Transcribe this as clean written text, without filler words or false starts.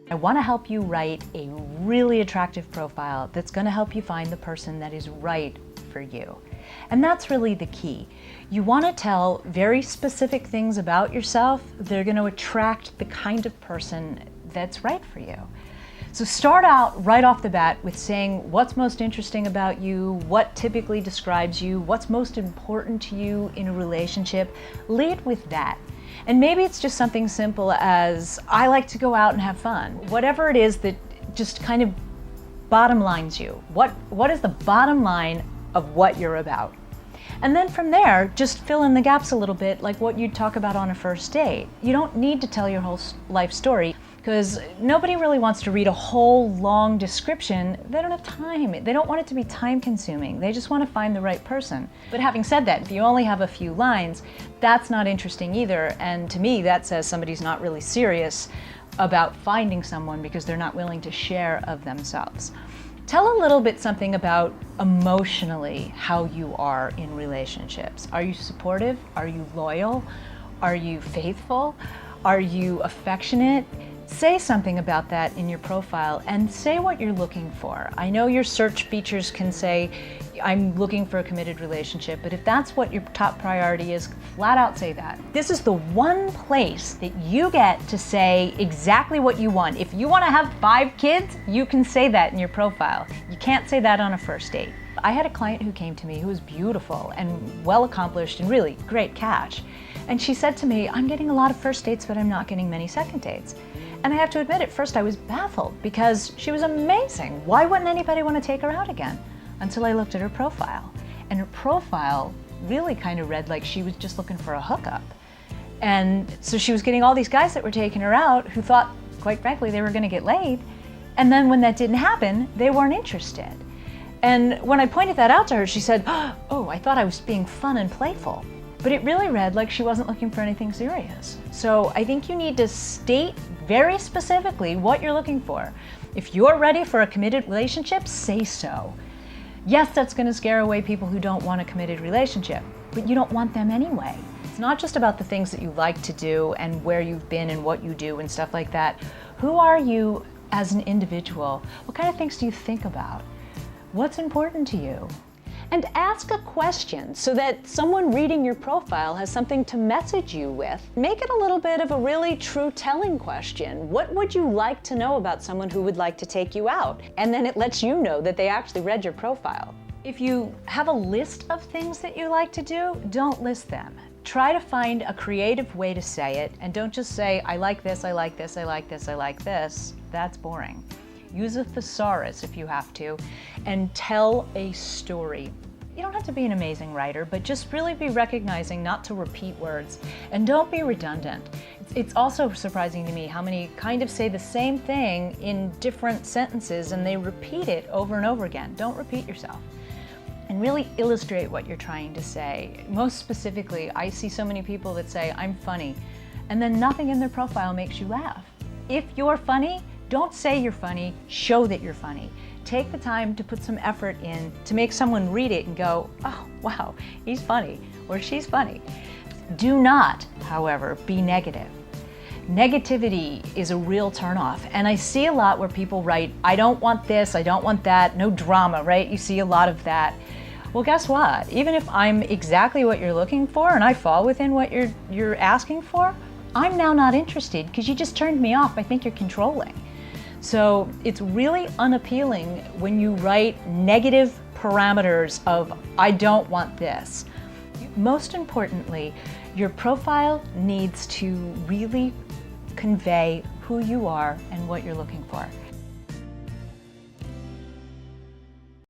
I want to help you write a really attractive profile that's going to help you find the person that is right for you. And that's really the key. You want to tell very specific things about yourself that are going to attract the kind of person that's right for you. So start out right off the bat with saying what's most interesting about you, what typically describes you, what's most important to you in a relationship. Lead with that. And maybe it's just something simple as, I like to go out and have fun. Whatever it is that just kind of bottom lines you. What is the bottom line of what you're about? And then from there, just fill in the gaps a little bit, like what you'd talk about on a first date. You don't need to tell your whole life story, because nobody really wants to read a whole long description. They don't have time. They don't want it to be time consuming. They just want to find the right person. But having said that, if you only have a few lines, that's not interesting either. And to me, that says somebody's not really serious about finding someone because they're not willing to share of themselves. Tell a little bit something about emotionally how you are in relationships. Are you supportive? Are you loyal? Are you faithful? Are you affectionate? Say something about that in your profile and say what you're looking for. I know your search features can say, I'm looking for a committed relationship, but if that's what your top priority is, flat out say that. This is the one place that you get to say exactly what you want. If you want to have 5 kids, you can say that in your profile. You can't say that on a first date. I had a client who came to me who was beautiful and well accomplished and really great catch. And she said to me, I'm getting a lot of first dates, but I'm not getting many second dates. And I have to admit, at first I was baffled because she was amazing. Why wouldn't anybody want to take her out again? Until I looked at her profile. And her profile really kind of read like she was just looking for a hookup. And so she was getting all these guys that were taking her out who thought, quite frankly, they were going to get laid. And then when that didn't happen, they weren't interested. And when I pointed that out to her, she said, oh, I thought I was being fun and playful. But it really read like she wasn't looking for anything serious. So I think you need to state very specifically what you're looking for. If you're ready for a committed relationship, say so. Yes, that's going to scare away people who don't want a committed relationship, but you don't want them anyway. It's not just about the things that you like to do and where you've been and what you do and stuff like that. Who are you as an individual? What kind of things do you think about? What's important to you? And ask a question so that someone reading your profile has something to message you with. Make it a little bit of a really true telling question. What would you like to know about someone who would like to take you out? And then it lets you know that they actually read your profile. If you have a list of things that you like to do, don't list them. Try to find a creative way to say it, and don't just say, I like this, I like this, I like this, I like this. That's boring. Use a thesaurus if you have to, and tell a story. You don't have to be an amazing writer, but just really be recognizing not to repeat words, and don't be redundant. It's also surprising to me how many kind of say the same thing in different sentences and they repeat it over and over again. Don't repeat yourself. And really illustrate what you're trying to say. Most specifically, I see so many people that say, I'm funny, and then nothing in their profile makes you laugh. If you're funny, don't say you're funny, show that you're funny. Take the time to put some effort in to make someone read it and go, oh, wow, he's funny, or she's funny. Do not, however, be negative. Negativity is a real turnoff, and I see a lot where people write, I don't want this, I don't want that, no drama, right? You see a lot of that. Well, guess what? Even if I'm exactly what you're looking for and I fall within what you're asking for, I'm now not interested because you just turned me off. I think you're controlling. So it's really unappealing when you write negative parameters of, I don't want this. Most importantly, your profile needs to really convey who you are and what you're looking for.